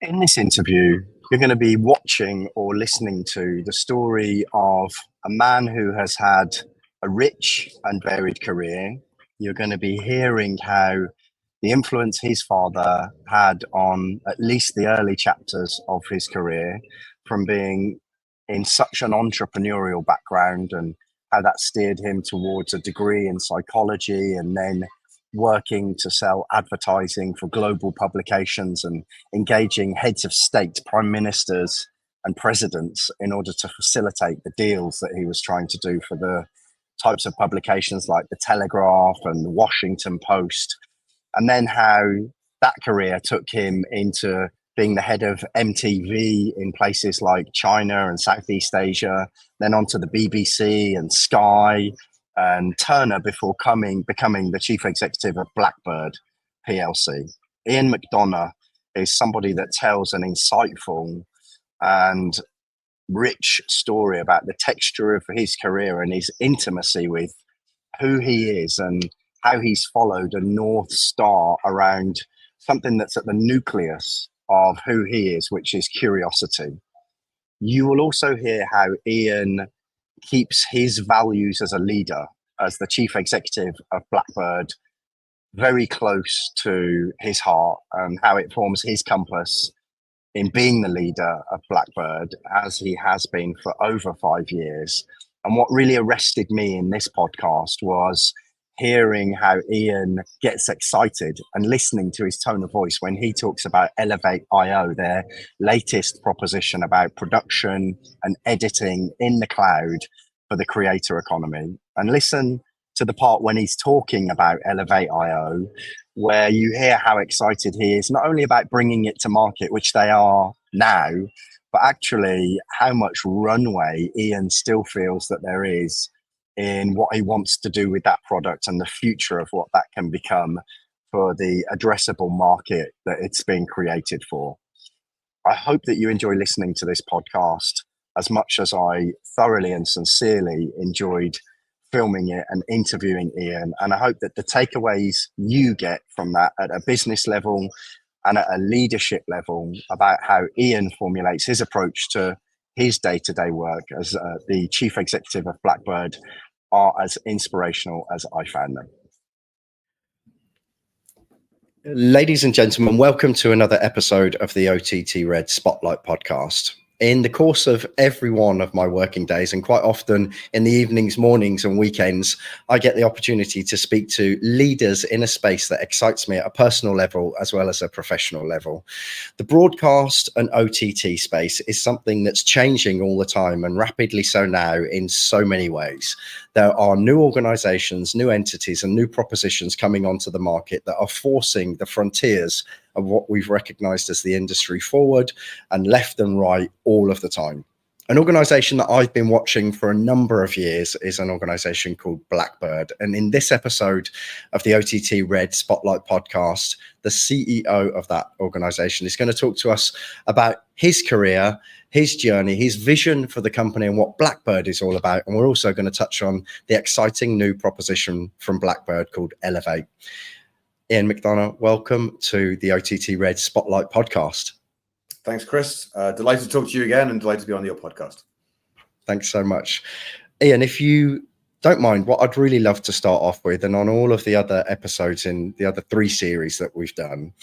In this interview, you're going to be watching or listening to the story of a man who has had a rich and varied career. You're going to be hearing how the influence his father had on at least the early chapters of his career, from being in such an entrepreneurial background, and how that steered him towards a degree in psychology, and then working to sell advertising for global publications and engaging heads of state, prime ministers, and presidents in order to facilitate the deals that he was trying to do for the types of publications like the Telegraph and the Washington Post. And then how that career took him into being the head of MTV in places like China and Southeast Asia, then onto the BBC and Sky and Turner before becoming the chief executive of Blackbird PLC. Ian McDonough is somebody that tells an insightful and rich story about the texture of his career and his intimacy with who he is and how he's followed a North Star around something that's at the nucleus of who he is, which is curiosity. You will also hear how Ian keeps his values as a leader, as the chief executive of Blackbird, very close to his heart, and how it forms his compass in being the leader of Blackbird, as he has been for over 5 years. And what really arrested me in this podcast was hearing how Ian gets excited and listening to his tone of voice when he talks about Elevate.io, their latest proposition about production and editing in the cloud for the creator economy. And listen to the part when he's talking about Elevate.io, where you hear how excited he is, not only about bringing it to market, which they are now, but actually how much runway Ian still feels that there is in what he wants to do with that product and the future of what that can become for the addressable market that it's being created for. I hope that you enjoy listening to this podcast as much as I thoroughly and sincerely enjoyed filming it and interviewing Ian. And I hope that the takeaways you get from that at a business level and at a leadership level about how Ian formulates his approach to his day-to-day work as the chief executive of Blackbird are as inspirational as I found them. Ladies and gentlemen, welcome to another episode of the OTTRED Spotlight podcast. In the course of every one of my working days, and quite often in the evenings, mornings and weekends, I get the opportunity to speak to leaders in a space that excites me at a personal level as well as a professional level. The broadcast and OTT space is something that's changing all the time, and rapidly so now in so many ways. There are new organizations, new entities and new propositions coming onto the market that are forcing the frontiers of what we've recognized as the industry forward and left and right all of the time. An organization that I've been watching for a number of years is an organization called Blackbird. And in this episode of the OTTRED Spotlight podcast, the CEO of that organization is going to talk to us about his career, his journey, his vision for the company and what Blackbird is all about. And we're also going to touch on the exciting new proposition from Blackbird called Elevate. Ian McDonough, welcome to the OTTRED Spotlight podcast. Thanks, Chris. Delighted to talk to you again and delighted to be on your podcast. Thanks so much. Ian, if you don't mind, what I'd really love to start off with, and on all of the other episodes in the other 3 series that we've done,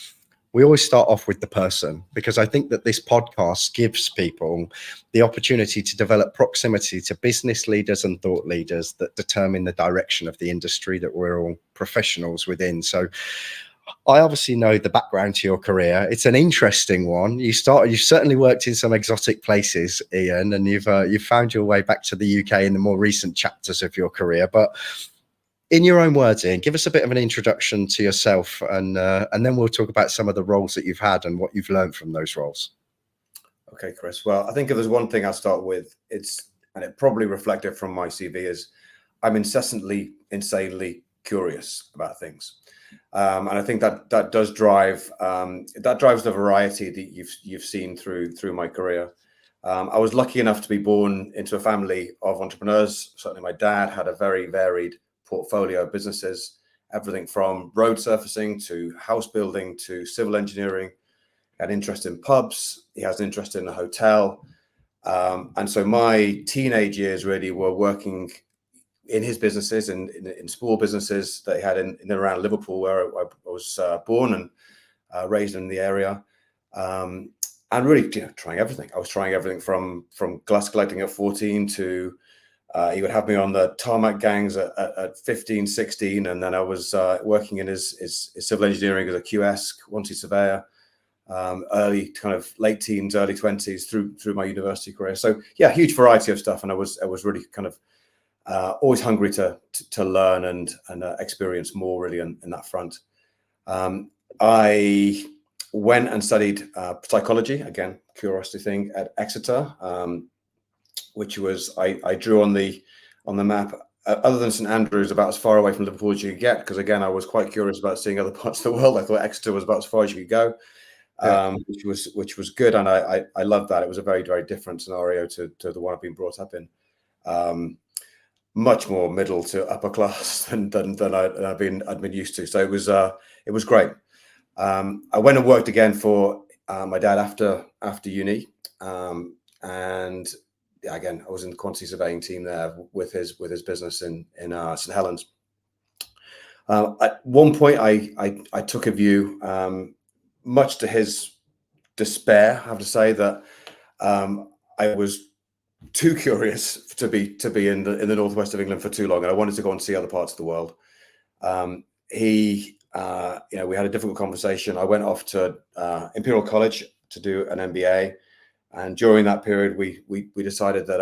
we always start off with the person, because I think that this podcast gives people the opportunity to develop proximity to business leaders and thought leaders that determine the direction of the industry that we're all professionals within. So I obviously know the background to your career. It's an interesting one. You've certainly worked in some exotic places, Ian, and you've found your way back to the UK in the more recent chapters of your career. But in your own words, Ian, give us a bit of an introduction to yourself, and then we'll talk about some of the roles that you've had and what you've learned from those roles. Okay, Chris. Well, I think if there's one thing I'll start with, and it probably reflected from my CV, is I'm incessantly, insanely curious about things. And I think that does drive the variety that you've seen through my career. I was lucky enough to be born into a family of entrepreneurs. Certainly my dad had a very varied portfolio of businesses, everything from road surfacing to house building to civil engineering, had interest in pubs. He has an interest in a hotel. And so my teenage years really were working in his businesses and in small businesses that he had in and around Liverpool, where I was born and raised in the area. And really, trying everything. I was trying everything from glass collecting at 14 to he would have me on the tarmac gangs at 15, 16. And then I was working in his civil engineering as a QS, quantity surveyor, early kind of late teens, early 20s through my university career. So yeah, huge variety of stuff. And I was really kind of always hungry to learn and experience more really in that front. I went and studied psychology, again, curiosity thing, at Exeter, which was, I drew on the map, other than St Andrews, about as far away from Liverpool as you could get, because again, I was quite curious about seeing other parts of the world. I thought Exeter was about as far as you could go, which was good, and I loved that. It was a very, very different scenario to the one I've been brought up in. Much more middle to upper class than I'd been used to. So it was great. I went and worked again for my dad after uni, and again, I was in the quantity surveying team there with his business in St Helens. At one point, I took a view, much to his despair, I have to say, that I was too curious to be in the northwest of England for too long, and I wanted to go and see other parts of the world. We had a difficult conversation. I went off to Imperial College to do an MBA, and during that period, we decided that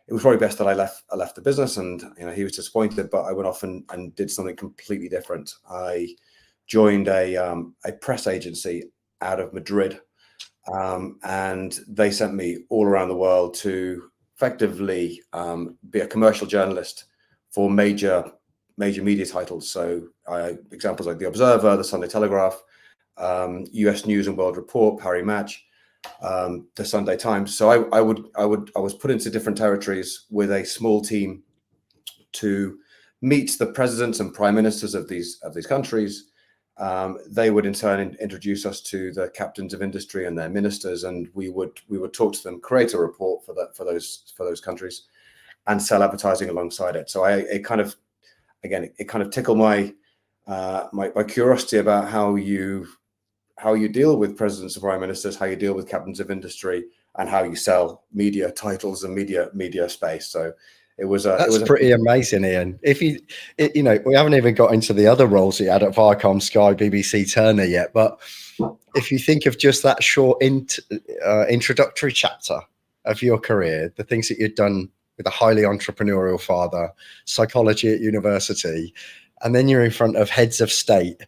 it was probably best that I left the business. And he was disappointed, but I went off and did something completely different. I joined a press agency out of Madrid. And they sent me all around the world to effectively be a commercial journalist for major media titles. So examples like The Observer, The Sunday Telegraph, US News and World Report, Parry Match, The Sunday Times. So I was put into different territories with a small team to meet the presidents and prime ministers of these countries. They would in turn introduce us to the captains of industry and their ministers, and we would talk to them, create a report for those countries, and sell advertising alongside it. So it kind of tickled my curiosity about how you deal with presidents and prime ministers, how you deal with captains of industry, and how you sell media titles and media space. So that's pretty amazing, Ian. We haven't even got into the other roles you had at Viacom, Sky, BBC, Turner yet. But if you think of just that short introductory chapter of your career, the things that you'd done with a highly entrepreneurial father, psychology at university, and then you're in front of heads of state.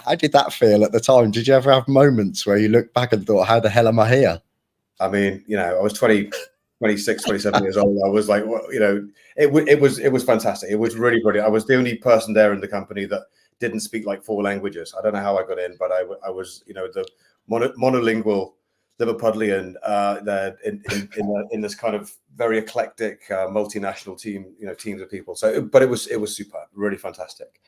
How did that feel at the time? Did you ever have moments where you looked back and thought, how the hell am I here? I mean, I was 26, 27 years old. I was like, it was fantastic. It was really brilliant. I was the only person there in the company that didn't speak like 4 languages. I don't know how I got in, but I was, the monolingual Liverpudlian in this kind of very eclectic multinational team, teams of people. So, but it was superb, really fantastic.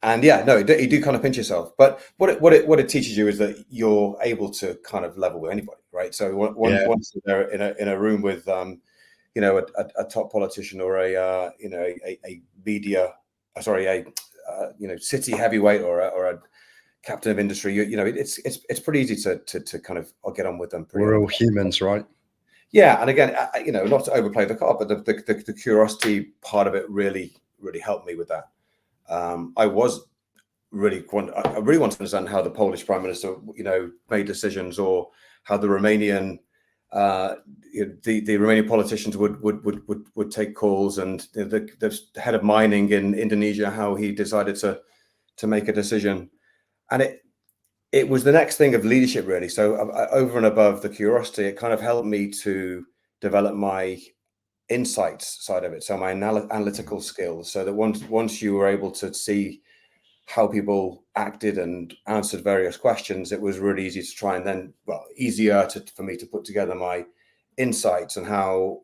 And yeah, no, you do kind of pinch yourself. But what it teaches you is that you're able to kind of level with anybody, right? So once you're in a room with a top politician or a media, city heavyweight or a captain of industry, it's pretty easy to kind of get on with them. We're all humans, right? Yeah, and again, not to overplay the card, but the curiosity part of it really helped me with that. I really want to understand how the Polish prime minister, made decisions, or how the Romanian, the Romanian politicians would take calls, and the head of mining in Indonesia, how he decided to make a decision, and it was the next thing of leadership, really. So over and above the curiosity, it kind of helped me to develop my insights side of it, so my analytical skills, so that once you were able to see how people acted and answered various questions, it was really easy to try and then, easier for me to put together my insights and how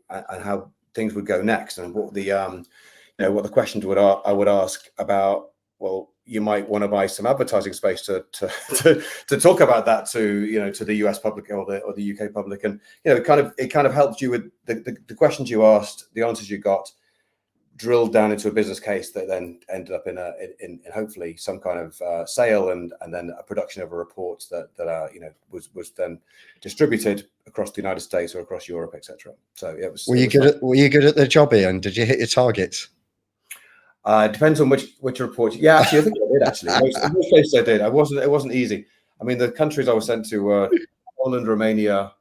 things would go next, and what the questions I would ask about well, you might want to buy some advertising space to talk about that to the US public or the UK public, and it kind of helped you with the questions you asked, the answers you got, drilled down into a business case that then ended up in hopefully some kind of sale and then a production of a report that was then distributed across the United States or across Europe, etc. So it was. Were you good at the job, Ian? Did you hit your targets? It depends on which report. Yeah, actually, I think I did. Actually, in most cases I did. It wasn't easy. I mean, the countries I was sent to were Poland, Romania,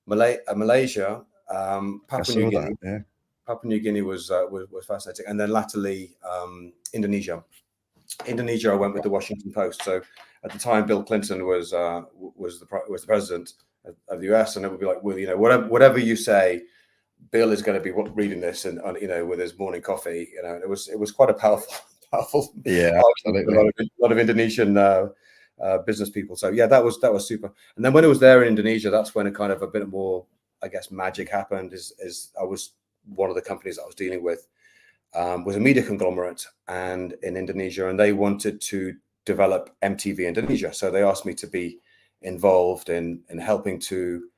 Malaysia, Papua New Guinea. Yeah. Papua New Guinea was fascinating, and then latterly Indonesia. Indonesia, I went with the Washington Post. So at the time, Bill Clinton was the president of the US, and it would be like, well, whatever you say, Bill is going to be reading this and with his morning coffee. It was quite a powerful. Yeah, absolutely. A lot of Indonesian business people. So yeah, that was super. And then when it was there in Indonesia, that's when a kind of a bit more, I guess, magic happened. Is I was one of the companies that I was dealing with was a media conglomerate and in Indonesia, and they wanted to develop MTV Indonesia. So they asked me to be involved in helping to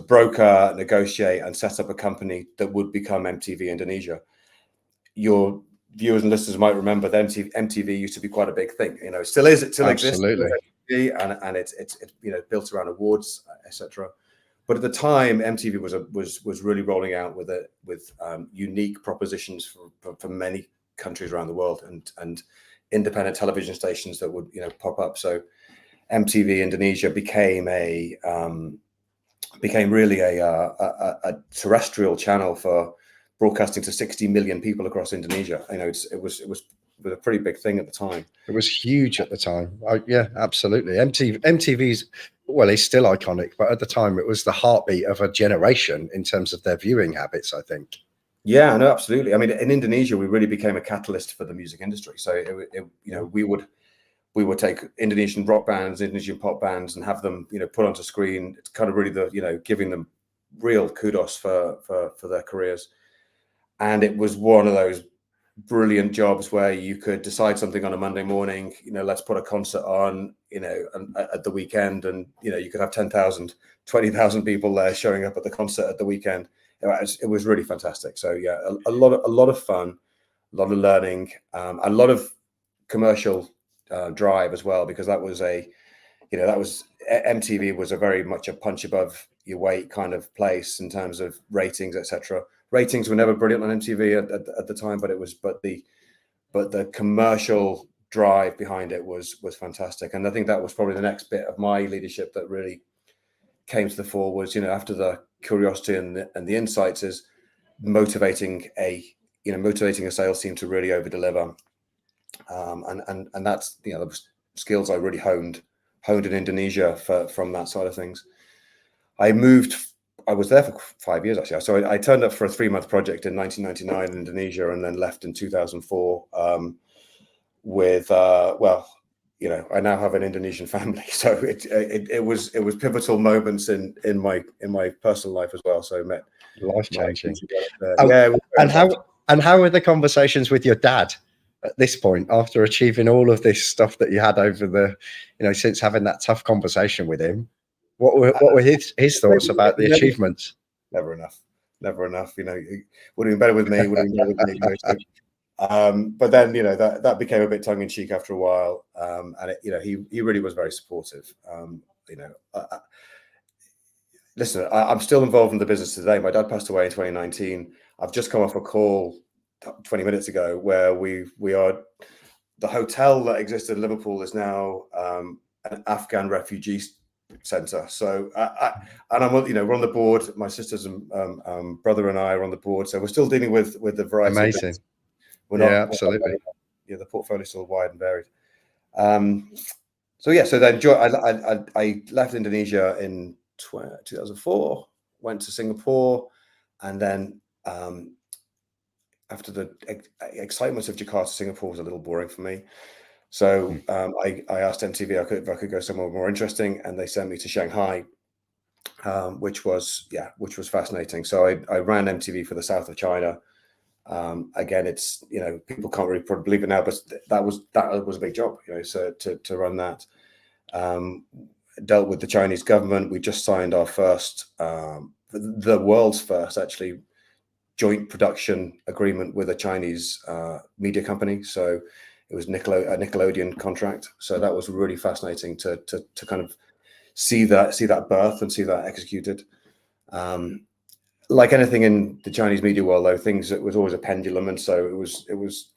broker, negotiate, and set up a company that would become MTV Indonesia. Your viewers and listeners might remember that MTV used to be quite a big thing. It still is. It still Absolutely. exists. And it's built around awards, etc. But at the time, MTV was really rolling out with unique propositions for many countries around the world and independent television stations that would pop up. So MTV Indonesia became really a terrestrial channel for broadcasting to 60 million people across Indonesia. It was a pretty big thing at the time. It was huge at the time. Yeah, absolutely. MTV's, well, it's still iconic, but at the time it was the heartbeat of a generation in terms of their viewing habits, I think. Yeah, no, absolutely. I mean, in Indonesia, we really became a catalyst for the music industry. So we would take Indonesian rock bands, Indonesian pop bands, and have them, put onto screen. It's kind of really giving them real kudos for their careers. And it was one of those brilliant jobs where you could decide something on a Monday morning, let's put a concert on, at the weekend, and you could have 10,000, 20,000 people there showing up at the concert at the weekend. It was really fantastic. So yeah, a lot of fun, a lot of learning, a lot of commercial drive as well, because that was MTV was a very much a punch above your weight kind of place in terms of ratings, etc. Ratings were never brilliant on MTV at the time, but the commercial drive behind it was fantastic. And I think that was probably the next bit of my leadership that really came to the fore was, after the curiosity and the insights, is motivating a sales team to really over deliver. And that's, the skills I really honed in Indonesia from that side of things. I was there for 5 years, actually. So I turned up for a 3-month project in 1999 in Indonesia, and then left in 2004 I now have an Indonesian family. So it was pivotal moments in my personal life as well. So I met life-changing. And how were the conversations with your dad at this point, after achieving all of this stuff that you had over since having that tough conversation with him? What were his thoughts about the achievements? Never enough. Would have been better with me. But then that became a bit tongue in cheek after a while, and he really was very supportive. Listen, I'm still involved in the business today. My dad passed away in 2019. I've just come off a call 20 minutes ago where we are. The hotel that existed in Liverpool is now an Afghan refugee center. So and I'm we're on the board. My sisters and brother and I are on the board. So we're still dealing with the variety. Amazing. Absolutely. The portfolio is still wide and varied. So then I left Indonesia in 2004, went to Singapore, and then after the excitement of Jakarta, Singapore was a little boring for me. So I asked MTV if I could go somewhere more interesting, and they sent me to Shanghai, which was fascinating. So I ran MTV for the south of China, Again, it's, people can't really probably believe it now, but that was a big job, so to run that. Dealt with the Chinese government. We just signed our first, the world's first actually joint production agreement with a Chinese media company. So it was a Nickelodeon contract. So that was really fascinating to kind of see that birth and see that executed. Like anything in the Chinese media world, though, it was always a pendulum, and so it was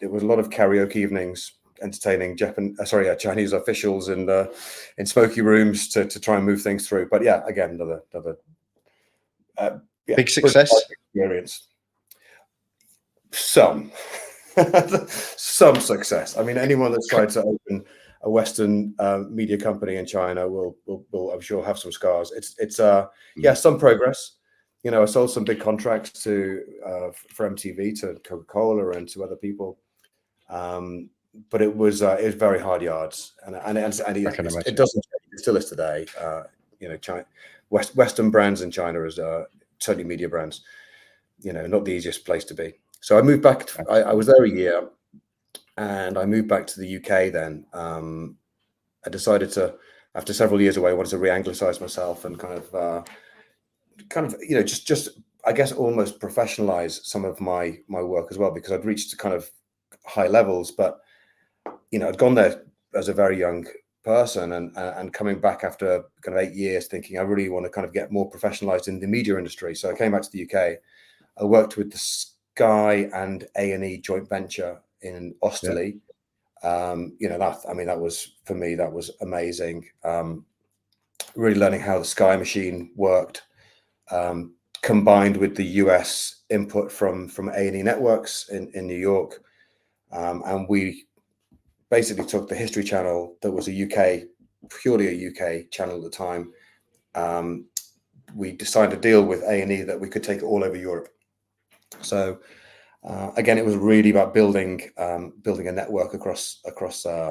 a lot of karaoke evenings, entertaining Chinese officials in smoky rooms to try and move things through. But yeah, again, another big success experience. Some success. I mean, anyone that's tried to open a Western media company in China will I'm sure have some scars. It's some progress. I sold some big contracts for MTV to Coca-Cola and to other people, but it was very hard yards, and it doesn't change. It still is today. Western brands in China is certainly media brands. Not the easiest place to be. So I moved back. I was there a year, and I moved back to the UK. Then I decided to, after several years away, I wanted to re-anglicize myself and kind of just I guess almost professionalize some of my work as well, because I'd reached kind of high levels, but I'd gone there as a very young person, and coming back after kind of 8 years, thinking I really want to kind of get more professionalized in the media industry. So I came back to the UK. I worked with the Sky and A&E joint venture in Osterley. That was, for me, that was amazing. Really learning how the Sky machine worked, combined with the US input from A&E Networks in New York. And we basically took the History Channel, that was purely a UK channel at the time. We signed a deal with A&E that we could take it all over Europe. So again, it was really about building a network across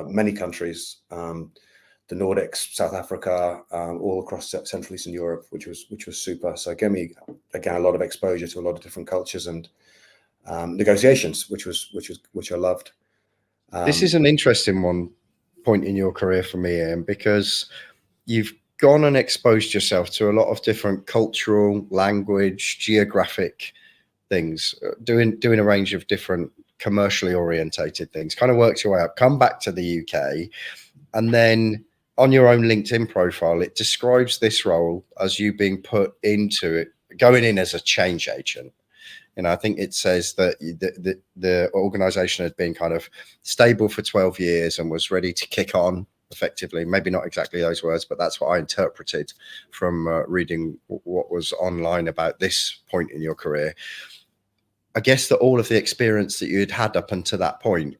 many countries, the Nordics, South Africa, all across Central Eastern Europe, which was super. So it gave me, again, a lot of exposure to a lot of different cultures and negotiations, which I loved. This is an interesting point in your career for me, Ian, because you've gone and exposed yourself to a lot of different cultural, language, geographic things, doing a range of different commercially orientated things, kind of worked your way up, come back to the UK, and then on your own LinkedIn profile, it describes this role as you being put into it, going in as a change agent. I think it says that the organization had been kind of stable for 12 years and was ready to kick on effectively. Maybe not exactly those words, but that's what I interpreted from reading what was online about this point in your career. I guess that all of the experience that you'd had up until that point,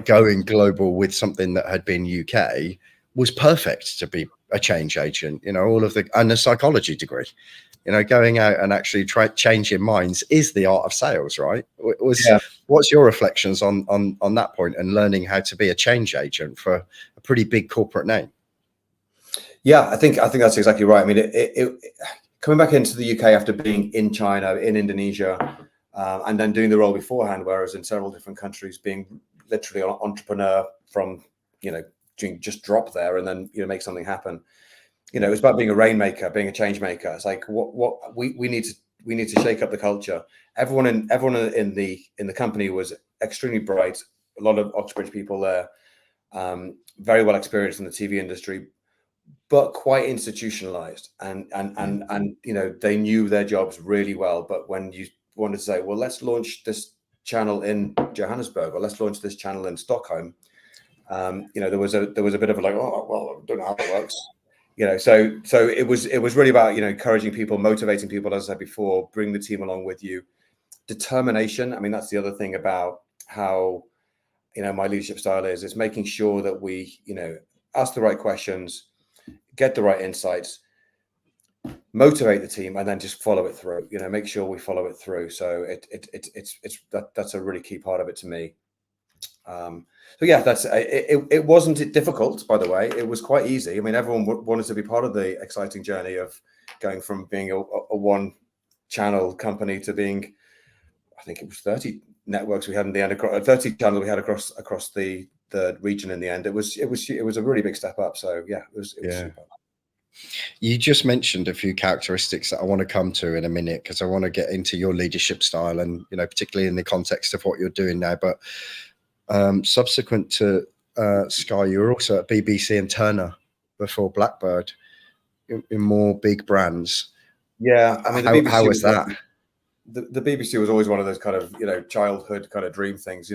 going global with something that had been UK, was perfect to be a change agent. And a psychology degree. Going out and actually changing minds is the art of sales, right? What's your reflections on that point and learning how to be a change agent for a pretty big corporate name? Yeah, I think that's exactly right. I mean, it coming back into the UK after being in China, in Indonesia, and then doing the role beforehand, whereas in several different countries, being literally an entrepreneur from, just drop there and then, make something happen. It was about being a rainmaker, being a change maker. It's like, what we need to shake up the culture. Everyone in the company was extremely bright. A lot of Oxbridge people there, very well experienced in the TV industry, but quite institutionalized, and they knew their jobs really well. But when you wanted to say, well, let's launch this channel in Johannesburg, or let's launch this channel in Stockholm, there was a bit of a like, oh, well, I don't know how it works. So it was really about, encouraging people, motivating people, as I said before, bring the team along with you. Determination. I mean, that's the other thing about how, my leadership style is making sure that we, ask the right questions, get the right insights, motivate the team, and then just follow it through, make sure we follow it through. So that's a really key part of it to me. So yeah, it wasn't difficult, by the way. It was quite easy. I mean, everyone wanted to be part of the exciting journey of going from being a one channel company to being I think it was 30 networks we had in the end, 30 channels we had across the region in the end. It was a really big step up. So yeah, it was super. You just mentioned a few characteristics that I want to come to in a minute, because I want to get into your leadership style and, particularly in the context of what you're doing now. But subsequent to Sky, you were also at BBC and Turner before Blackbird in more big brands. Yeah, I mean, how was that? The BBC was always one of those kind of childhood kind of dream things.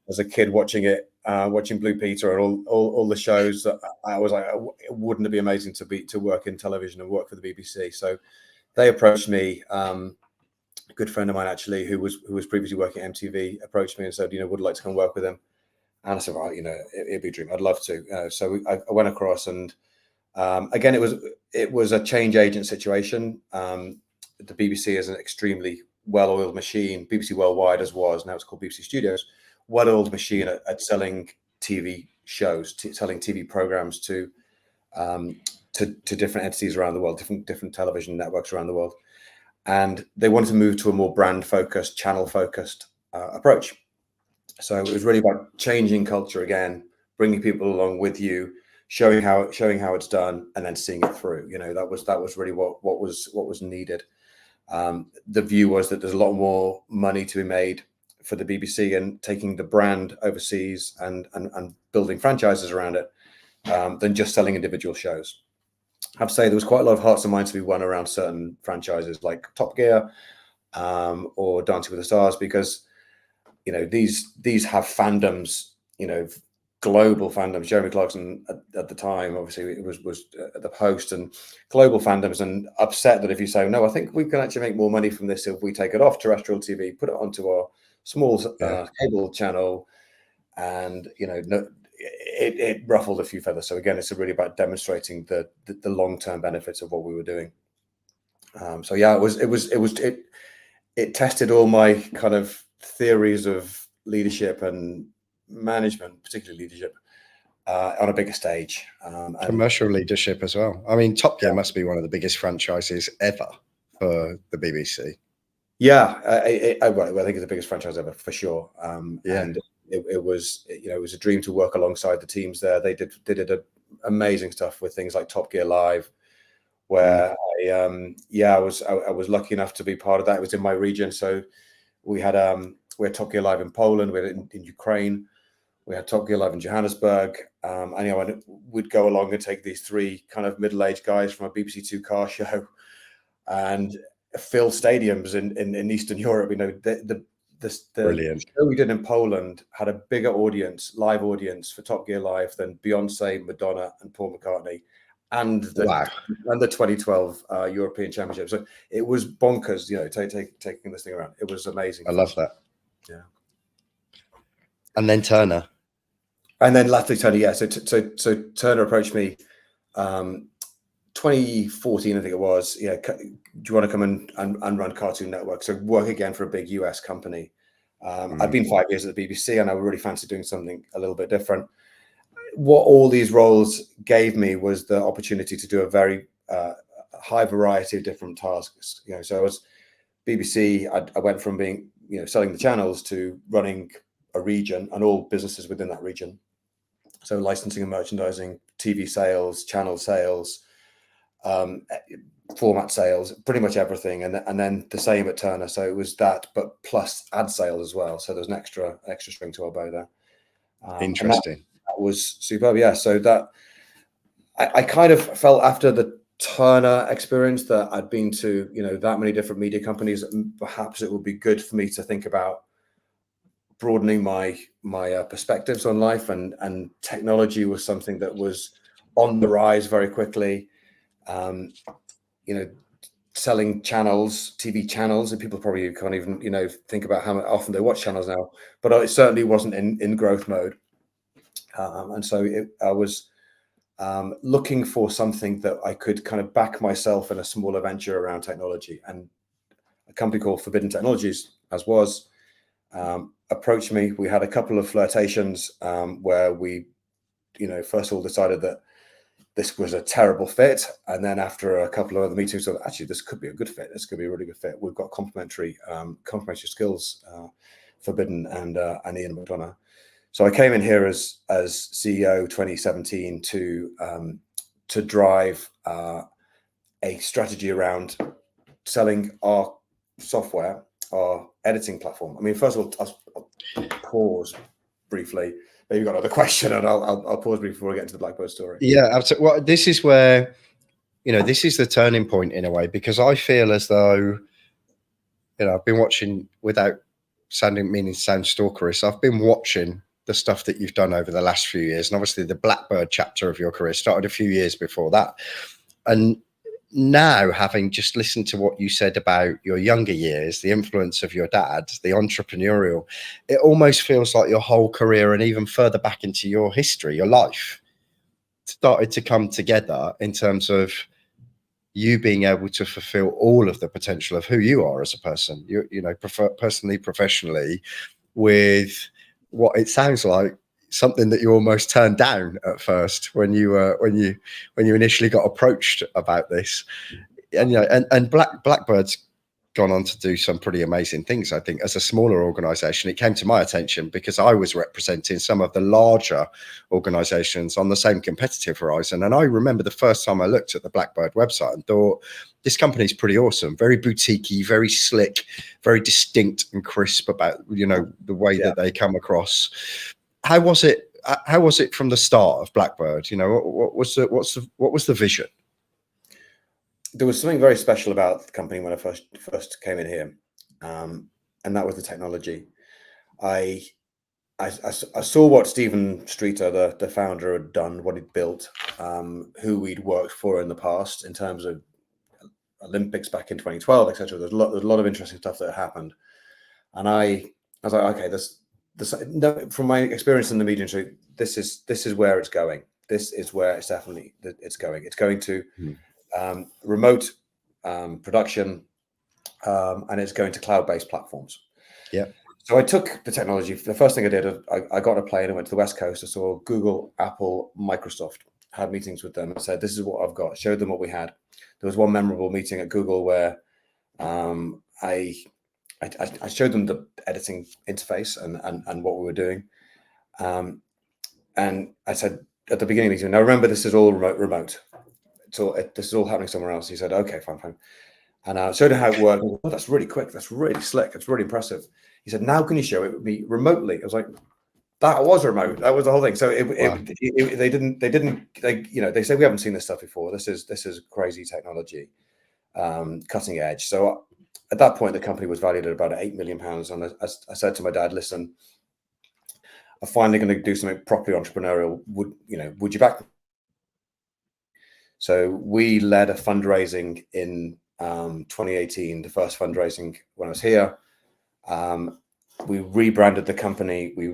As a kid watching it, watching Blue Peter and all the shows, I was like, wouldn't it be amazing to work in television and work for the BBC? So they approached me. A good friend of mine actually, who was previously working at MTV, approached me and said, would like to come work with him. And I said, right, it'd be a dream. I'd love to. So I went across, and again, it was a change agent situation. The BBC is an extremely well-oiled machine. BBC Worldwide now it's called BBC Studios. Well-oiled machine at selling TV shows, selling TV programs to different entities around the world, different television networks around the world, and they wanted to move to a more brand-focused, channel-focused approach. So it was really about changing culture again, bringing people along with you, showing how it's done, and then seeing it through. That was really what was needed. The view was that there's a lot more money to be made for the BBC and taking the brand overseas and building franchises around it than just selling individual shows. I have to say there was quite a lot of hearts and minds to be won around certain franchises like Top Gear or Dancing with the Stars, because these have fandoms, global fandoms. Jeremy Clarkson at the time, obviously, it was the host, and global fandoms, and upset that if you say, no, I think we can actually make more money from this if we take it off terrestrial TV, put it onto our small cable channel, and it ruffled a few feathers. So again, it's really about demonstrating the long-term benefits of what we were doing. So yeah, it tested all my kind of theories of leadership and management, particularly leadership, on a bigger stage. And commercial leadership as well. I mean, Top Gear must be one of the biggest franchises ever for the BBC. Yeah, I think it's the biggest franchise ever for sure. And it was a dream to work alongside the teams there. They did amazing stuff with things like Top Gear Live, where I was lucky enough to be part of that. It was in my region, so we had Top Gear Live in Poland, we had it in Ukraine, we had Top Gear Live in Johannesburg, and we'd go along and take these three kind of middle-aged guys from a BBC Two car show and fill stadiums in Eastern Europe. The show we did in Poland had a bigger live audience for Top Gear Live than Beyonce, Madonna, and Paul McCartney, and the 2012 European Championship. So it was bonkers, taking this thing around. It was amazing. I love that. Yeah. And then Turner. And then lastly, Turner, yeah. So Turner approached me 2014, I think it was. Yeah, do you want to come and run Cartoon Network? So work again for a big US company. I'd been 5 years at the BBC, and I really fancied doing something a little bit different. What all these roles gave me was the opportunity to do a very high variety of different tasks. So I was BBC. I went from being selling the channels to running a region and all businesses within that region. So licensing and merchandising, TV sales, channel sales, format sales, pretty much everything. And then the same at Turner. So it was that, but plus ad sales as well. So there's an extra string to our bow there. Interesting. That was superb. Yeah. So that I kind of felt after the Turner experience that I'd been to, that many different media companies, perhaps it would be good for me to think about broadening my perspectives on life, and technology was something that was on the rise very quickly. Selling channels, TV channels, and people probably can't even think about how often they watch channels now, but it certainly wasn't in growth mode. And so I was looking for something that I could kind of back myself in a smaller venture around technology, and a company called Forbidden Technologies, approached me. We had a couple of flirtations where we, first of all decided that this was a terrible fit. And then after a couple of other meetings, I thought, actually, this could be a good fit. This could be a really good fit. We've got complementary skills, Forbidden and Ian McDonough. So I came in here as CEO 2017 to drive a strategy around selling our software, our editing platform. I mean, first of all, I'll pause briefly. Maybe you've got another question, and I'll pause briefly before I get into the Blackbird story. Yeah, absolutely. Well, this is where, this is the turning point in a way, because I feel as though, I've been watching, without meaning to sound stalkerish, I've been watching the stuff that you've done over the last few years. And obviously the Blackbird chapter of your career started a few years before that. And now, having just listened to what you said about your younger years, the influence of your dad, the entrepreneurial, it almost feels like your whole career and even further back into your history, your life, started to come together in terms of you being able to fulfill all of the potential of who you are as a person, personally, professionally, with what it sounds like something that you almost turned down at first when you initially got approached about this. And Blackbird's gone on to do some pretty amazing things. I think as a smaller organization, it came to my attention because I was representing some of the larger organizations on the same competitive horizon. And I remember the first time I looked at the Blackbird website and thought, this company's pretty awesome, very boutiquey, very slick, very distinct and crisp about, the way that they come across. How was it? How was it from the start of Blackbird? What was the vision? There was something very special about the company when I first came in here, and that was the technology. I saw what Stephen Streeter, the founder, had done, what he'd built, who we'd worked for in the past in terms of Olympics back in 2012, etc. There's a lot of interesting stuff that happened, and I was like, okay, from my experience in the media industry, this is where it's going. This is where it's definitely going. It's going to remote production, and it's going to cloud-based platforms. Yeah. So I took the technology. The first thing I did, I got on a plane and went to the West Coast. I saw Google, Apple, Microsoft, had meetings with them. I said, this is what I've got. Showed them what we had. There was one memorable meeting at Google where I showed them the editing interface and what we were doing. And I said at the beginning of the meeting, now remember, this is all remote. This is all happening somewhere else. He said, okay, fine. And I showed him how it worked. Oh, that's really quick. That's really slick. It's really impressive. He said, now can you show it me remotely? I was like, that was remote. That was the whole thing. So they said, we haven't seen this stuff before. This is crazy technology, cutting edge. So at that point, the company was valued at about £8 million. And I said to my dad, listen, I'm finally going to do something properly entrepreneurial. Would you back me? So we led a fundraising in 2018, the first fundraising when I was here. We rebranded the company. We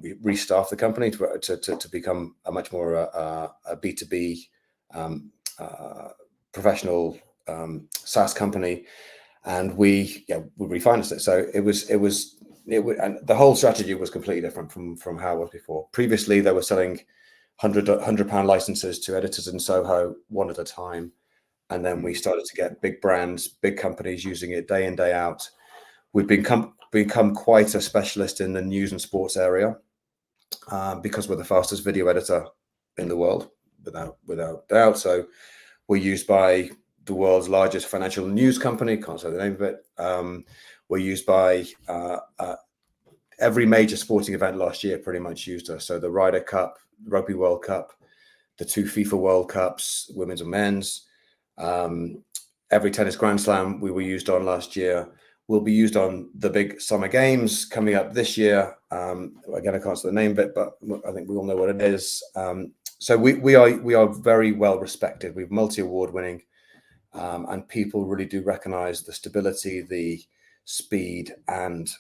restaffed the company to become a much more a B2B professional SaaS company, and we refinanced it. So it was and the whole strategy was completely different from how it was before. Previously, they were selling £100 licenses to editors in Soho, one at a time. And then we started to get big brands, big companies using it day in, day out. We've become quite a specialist in the news and sports area because we're the fastest video editor in the world, without doubt. So we're used by the world's largest financial news company, can't say the name of it. We're used by every major sporting event last year pretty much used us. So the Ryder Cup, Rugby World Cup, the 2 FIFA World Cups, women's and men's, every tennis Grand Slam we were used on last year. We'll be used on the big summer games coming up this year. Again, I can't say the name of it, but I think we all know what it is. So we are very well respected. We've multi-award winning, and people really do recognize the stability, the speed, and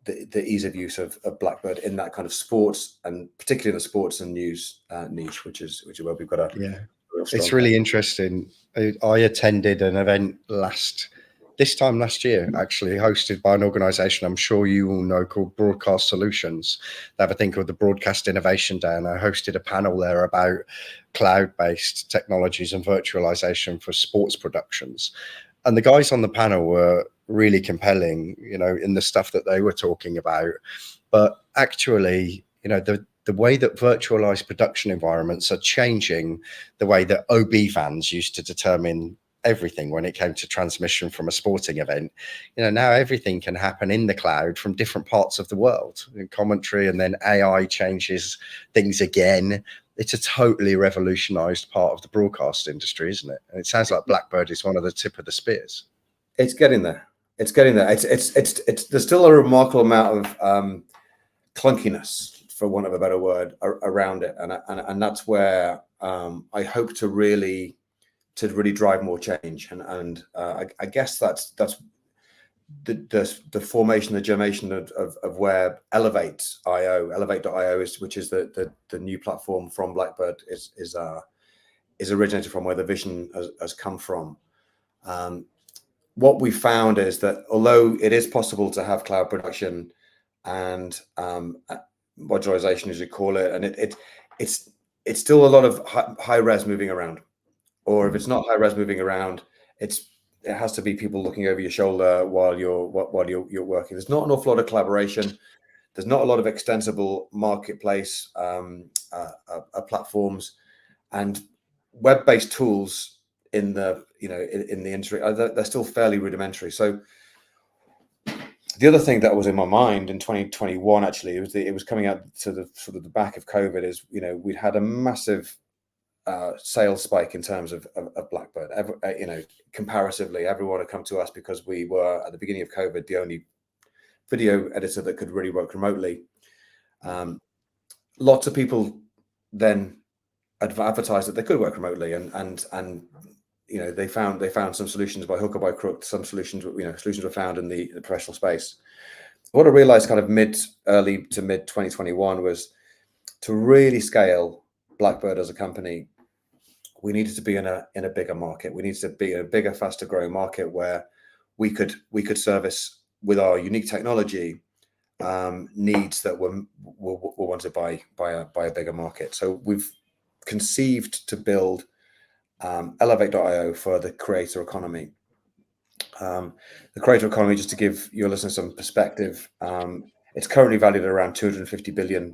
the ease of use of Blackbird in that kind of sports, and particularly the sports and news niche, which is where we've got a it's really interesting. I attended an event last this time last year, actually hosted by an organization I'm sure you all know called Broadcast Solutions. They have a thing called the Broadcast Innovation Day, and I hosted a panel there about cloud-based technologies and virtualization for sports productions. And the guys on the panel were really compelling, in the stuff that they were talking about. But actually, the way that virtualized production environments are changing the way that OB fans used to determine everything when it came to transmission from a sporting event. Now everything can happen in the cloud from different parts of the world in commentary, and then AI changes things again. It's a totally revolutionized part of the broadcast industry, isn't it? And it sounds like Blackbird is one of the tip of the spears. It's getting there. It's getting there. It's there's still a remarkable amount of clunkiness, for want of a better word, around it, and that's where I hope to really drive more change, and I guess that's the formation, the germination of where Elevate.io is, which is the new platform from Blackbird, is originated from, where the vision has come from. What we found is that although it is possible to have cloud production and modularization, as you call it, and it's still a lot of high res moving around, or if it's not high res moving around, it has to be people looking over your shoulder while you're working. There's not an awful lot of collaboration. There's not a lot of extensible marketplace platforms, and web-based tools in the industry, they're still fairly rudimentary. So the other thing that was in my mind in 2021, actually, it was coming out to the sort of the back of COVID, is we'd had a massive sales spike in terms of Blackbird. Comparatively, everyone had come to us because we were, at the beginning of COVID, the only video editor that could really work remotely. Lots of people then advertised that they could work remotely, and they found some solutions by hook or by crook. Some solutions were found in the professional space. What I realized kind of early to mid 2021 was, to really scale Blackbird as a company, we needed to be in a bigger market. We needed to be in a bigger, faster growing market where we could service, with our unique technology, needs that were wanted by a bigger market. So we've conceived to build Elevate.io for the creator economy. The creator economy, just to give your listeners some perspective, it's currently valued at around $250 billion.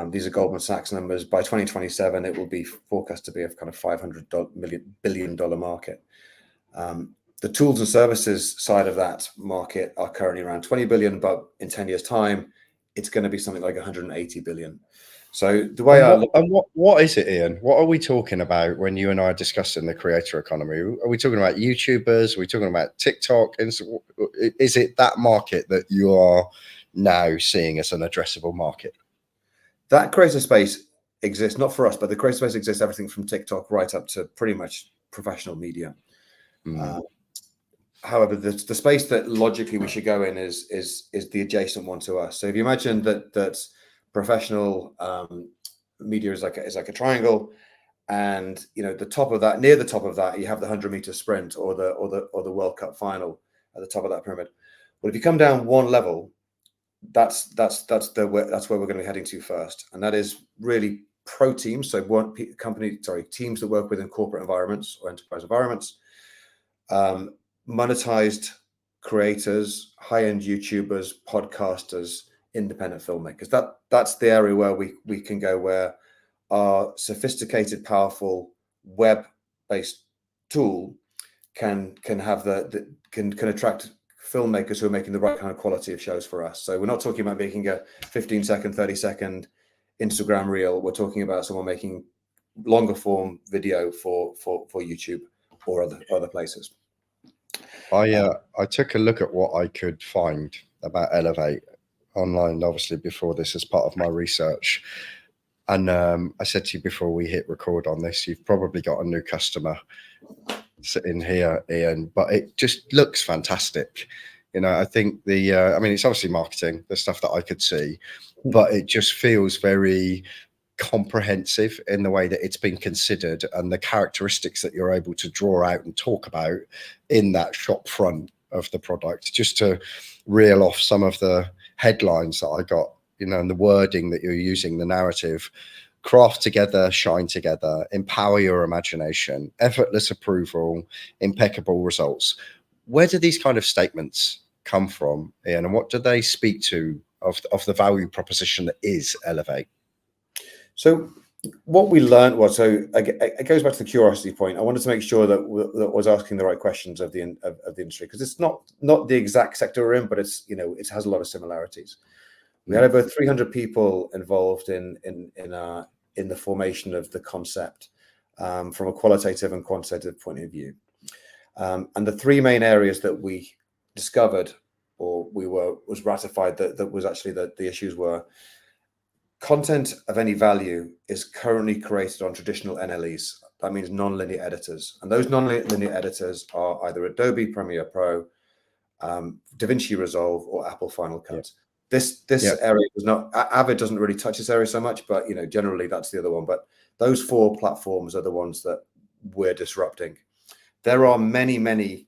These are Goldman Sachs numbers. By 2027, it will be forecast to be a kind of $500 billion market. The tools and services side of that market are currently around 20 billion, but in 10 years' time, it's going to be something like 180 billion. So the way what is it, Ian? What are we talking about when you and I are discussing the creator economy? Are we talking about YouTubers? Are we talking about TikTok? Is it that market that you are now seeing as an addressable market? That creator space exists, not for us, but the creator space exists everything from TikTok right up to pretty much professional media. However, the space that logically we should go in is the adjacent one to us. So if you imagine that professional media is like a triangle, and the top of that, near the top of that, you have the 100-meter sprint or the World Cup final at the top of that pyramid. Well, if you come down one level, that's where we're going to be heading to first, and that is really pro teams. So teams that work within corporate environments or enterprise environments, monetized creators, high-end YouTubers, podcasters, independent filmmakers. That's the area where we can go, where our sophisticated, powerful web-based tool can attract filmmakers who are making the right kind of quality of shows for us. So we're not talking about making a 15-second, 30-second Instagram reel. We're talking about someone making longer form video for YouTube or other places. I took a look at what I could find about Elevate online, obviously, before this, as part of my research. And I said to you before we hit record on this, you've probably got a new customer sitting here, Ian, but it just looks fantastic. I think it's obviously marketing, the stuff that I could see, but it just feels very comprehensive in the way that it's been considered, and the characteristics that you're able to draw out and talk about in that shop front of the product. Just to reel off some of the headlines that I got, and the wording that you're using, the narrative: craft together, shine together, empower your imagination, effortless approval, impeccable results. Where do these kind of statements come from, Ian, and what do they speak to of the value proposition that is Elevate? So what we learned was, so it goes back to the curiosity point. I wanted to make sure that I was asking the right questions of the industry, because it's not the exact sector we're in, but it's, it has a lot of similarities. We had over 300 people involved in the formation of the concept, from a qualitative and quantitative point of view. And the three main areas that we discovered, or was ratified, that was actually that the issues were: content of any value is currently created on traditional NLEs. That means non-linear editors. And those non-linear editors are either Adobe Premiere Pro, DaVinci Resolve, or Apple Final Cut. Yeah. This area is not, Avid doesn't really touch this area so much, but generally that's the other one. But those four platforms are the ones that we're disrupting. There are many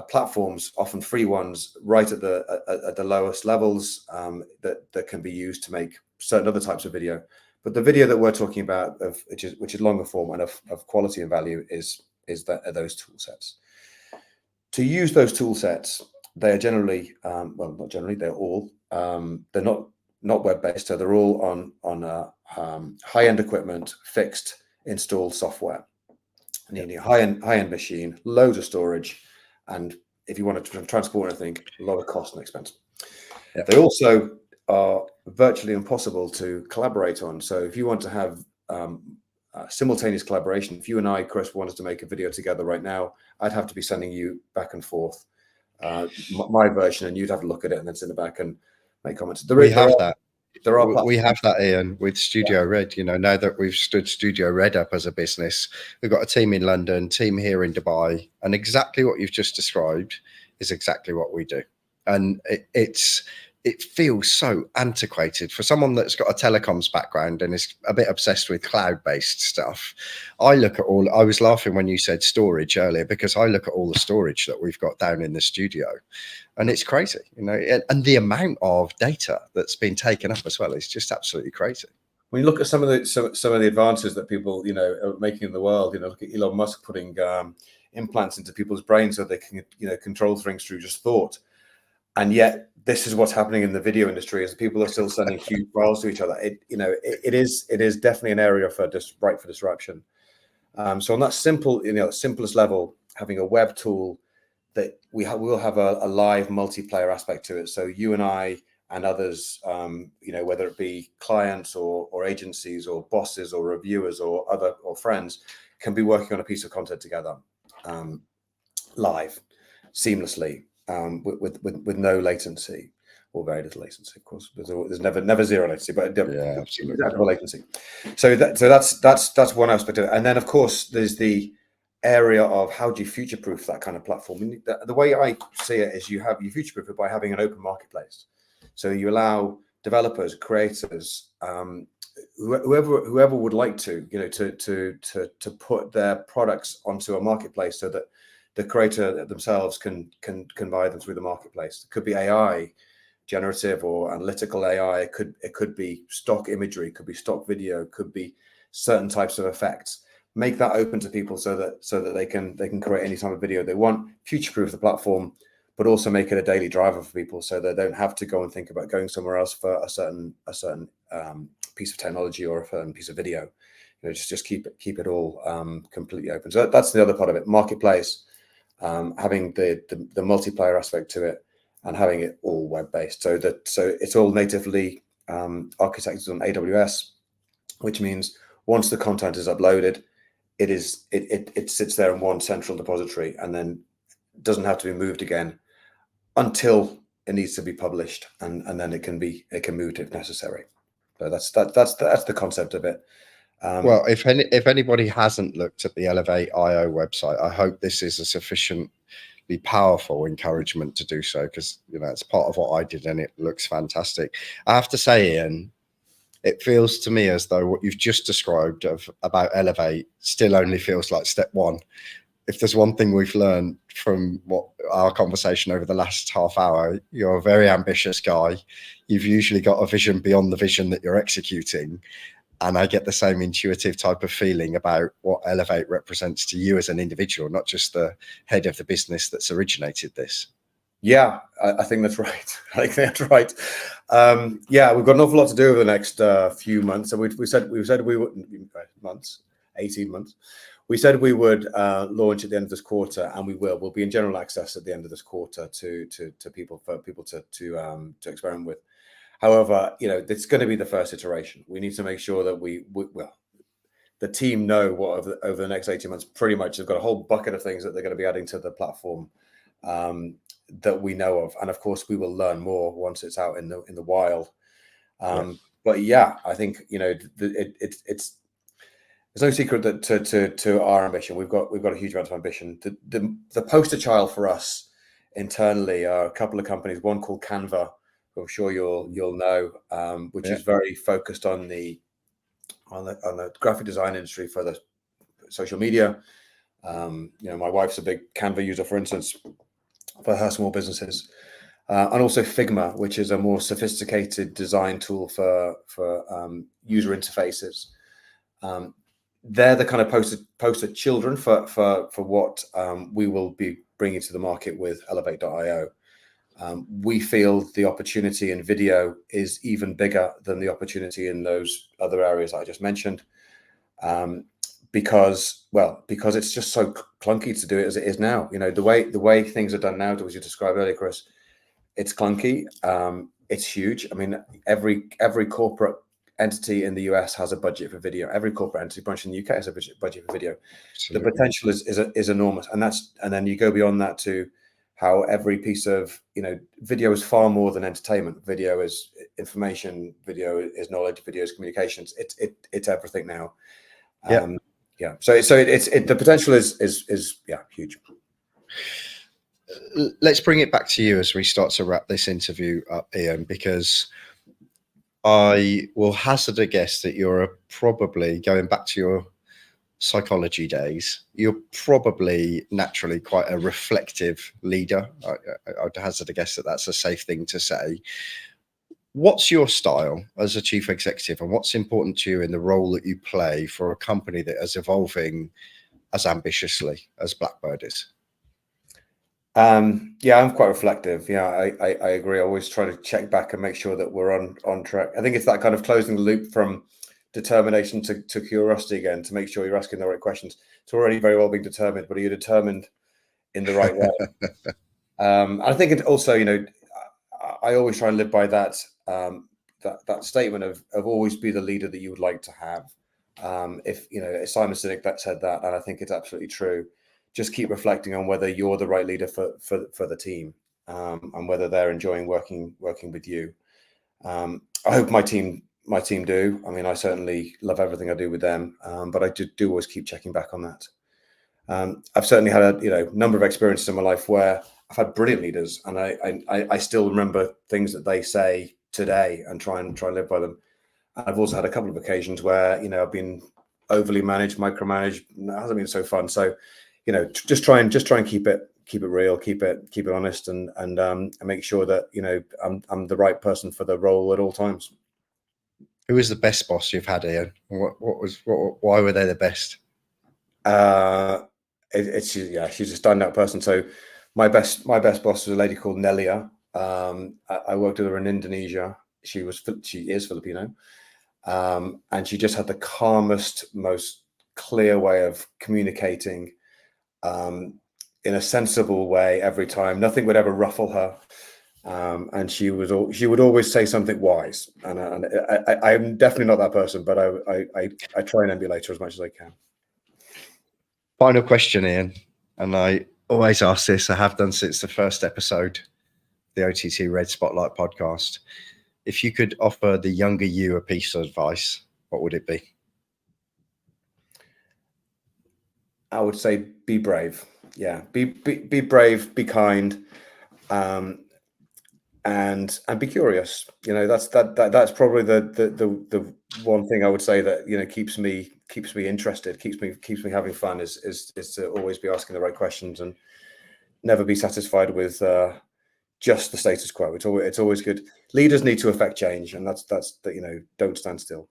platforms, often free ones, right at the lowest levels, that can be used to make certain other types of video. But the video that we're talking about, which is longer form and of quality and value, is those tool sets. To use those tool sets, they are generally, well, not generally, they're all, they're not web-based, so they're all on high-end equipment, fixed installed software. And you need a high-end machine, loads of storage, and if you want to transport anything, a lot of cost and expense. Yeah. They also are virtually impossible to collaborate on. So if you want to have simultaneous collaboration, if you and I, Chris, wanted to make a video together right now, I'd have to be sending you back and forth my version, and you'd have to look at it and then send it back and make comments. We have that, Ian, with Studio Red. Now that we've stood Studio Red up as a business, we've got a team in London, team here in Dubai, and exactly what you've just described is exactly what we do. And it feels so antiquated for someone that's got a telecoms background and is a bit obsessed with cloud-based stuff. I was laughing when you said storage earlier, because I look at all the storage that we've got down in the studio, and it's crazy, and the amount of data that's been taken up as well is just absolutely crazy. When you look at some of the advances that people, are making in the world, look at Elon Musk putting implants into people's brains so they can, control things through just thought. And yet, this is what's happening in the video industry, is people are still sending huge files to each other. It is definitely an area ripe for disruption. So on that simplest level, having a web tool that we'll have a live multiplayer aspect to it. So you and I and others, whether it be clients or agencies or bosses or reviewers or friends, can be working on a piece of content together, live, seamlessly. With no latency, or very little latency, of course. There's never zero latency, but absolutely no latency. So that's one aspect of it. And then of course there's the area of how do you future-proof that kind of platform. The way I see it is you future-proof it by having an open marketplace. So you allow developers, creators, whoever would like to put their products onto a marketplace, so that the creator themselves can buy them through the marketplace. It could be AI, generative or analytical AI. It could be stock imagery, it could be stock video, it could be certain types of effects. Make that open to people so that they can create any type of video they want. Future-proof the platform, but also make it a daily driver for people, so they don't have to go and think about going somewhere else for a certain piece of technology or a certain piece of video. Just keep it all completely open. So that's the other part of it. Marketplace. Having the multiplayer aspect to it, and having it all web-based, so it's all natively architected on AWS, which means once the content is uploaded, it sits there in one central depository, and then doesn't have to be moved again until it needs to be published, and then it can move if necessary. So that's the concept of it. Well, if anybody hasn't looked at the Elevate.io website, I hope this is a sufficiently powerful encouragement to do so, because it's part of what I did, and it looks fantastic. I have to say, Ian, it feels to me as though what you've just described about Elevate still only feels like step one. If there's one thing we've learned from what our conversation over the last half hour, you're a very ambitious guy. You've usually got a vision beyond the vision that you're executing. And I get the same intuitive type of feeling about what Elevate represents to you as an individual, not just the head of the business that's originated this. Yeah, I think that's right. I think that's right. Yeah, we've got an awful lot to do over the next few months. So we said we would 18 months. We said we would launch at the end of this quarter, and we will. We'll be in general access at the end of this quarter to people, for people to experiment with. However, it's going to be the first iteration. We need to make sure that the team know what over the next 18 months. Pretty much, they've got a whole bucket of things that they're going to be adding to the platform that we know of, and of course, we will learn more once it's out in the wild. But yeah, I think it's there's no secret that to our ambition, we've got a huge amount of ambition. The poster child for us internally are a couple of companies. One called Canva, who I'm sure you'll know, which is very focused on the graphic design industry for the social media. My wife's a big Canva user, for instance, for her small businesses, and also Figma, which is a more sophisticated design tool for user interfaces. They're the kind of poster children for what we will be bringing to the market with Elevate.io. We feel the opportunity in video is even bigger than the opportunity in those other areas I just mentioned, because it's just so clunky to do it as it is now. The way things are done now, as you described earlier, Chris, it's clunky. It's huge. I mean, every corporate entity in the US has a budget for video. Every corporate entity branch in the UK has a budget for video. Absolutely. The potential is enormous, and then you go beyond that to how every piece of video is far more than entertainment. Video is information. Video is knowledge. Video is communications. It's everything now. Yeah. So the potential is huge. Let's bring it back to you as we start to wrap this interview up, Ian, because I will hazard a guess that you're probably, going back to your psychology days, you're probably naturally quite a reflective leader. I'd hazard a guess that that's a safe thing to say. What's your style as a chief executive, and what's important to you in the role that you play for a company that is evolving as ambitiously as Blackbird is? Yeah, I'm quite reflective. Yeah, I agree. I always try to check back and make sure that we're on track. I think it's that kind of closing the loop from determination to curiosity again, to make sure you're asking the right questions. It's already very well being determined, but are you determined in the right way? I think it also, I always try and live by that statement of always be the leader that you would like to have. If Simon Sinek that said that, and I think it's absolutely true. Just keep reflecting on whether you're the right leader for the team, and whether they're enjoying working with you. I hope my team do. I mean, I certainly love everything I do with them, but I do always keep checking back on that. I've certainly had a number of experiences in my life where I've had brilliant leaders, and I still remember things that they say today and try and live by them. I've also had a couple of occasions where I've been overly managed, micromanaged. It hasn't been so fun. So just try and keep it real, keep it honest, and make sure that I'm the right person for the role at all times. Who was the best boss you've had, Ian? Why were they the best? She's a standout person. So my best boss was a lady called Nelia. I worked with her in Indonesia. She is Filipino, and she just had the calmest, most clear way of communicating, in a sensible way every time. Nothing would ever ruffle her, and she would always say something wise. And I'm definitely not that person, but I try and emulate her as much as I can. Final question, Ian, and I always ask this. I have done since the first episode, the OTTRED Spotlight podcast. If you could offer the younger you a piece of advice, what would it be? I would say be brave. Yeah, be brave, be kind. and be curious. You know, that's probably the one thing I would say that, you know, keeps me interested, keeps me having fun, is to always be asking the right questions and never be satisfied with just the status quo. It's always good. Leaders need to affect change, and that's that, you know, don't stand still.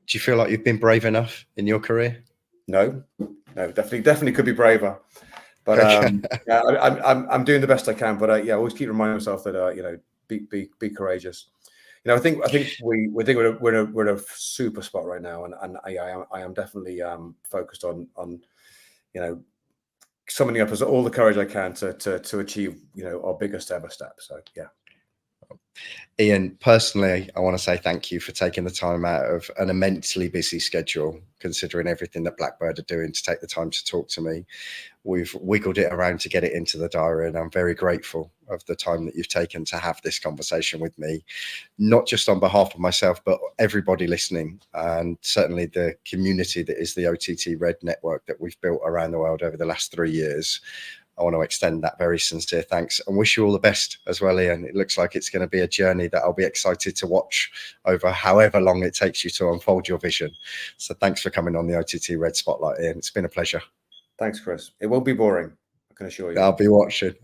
Do you feel like you've been brave enough in your career? No, definitely could be braver. But yeah, I'm doing the best I can. But yeah, I always keep reminding myself that you know, be courageous. You know, I think we're in a super spot right now, and I am definitely focused on you know, summoning up as all the courage I can to achieve, you know, our biggest ever step. So yeah. Ian, personally, I want to say thank you for taking the time out of an immensely busy schedule, considering everything that Blackbird are doing, to take the time to talk to me. We've wiggled it around to get it into the diary, and I'm very grateful of the time that you've taken to have this conversation with me, not just on behalf of myself, but everybody listening, and certainly the community that is the OTTRED network that we've built around the world over the last 3 years. I want to extend that very sincere thanks and wish you all the best as well, Ian. It looks like it's going to be a journey that I'll be excited to watch over however long it takes you to unfold your vision. So thanks for coming on the OTTRED Spotlight, Ian. It's been a pleasure. Thanks, Chris. It won't be boring, I can assure you. I'll be watching.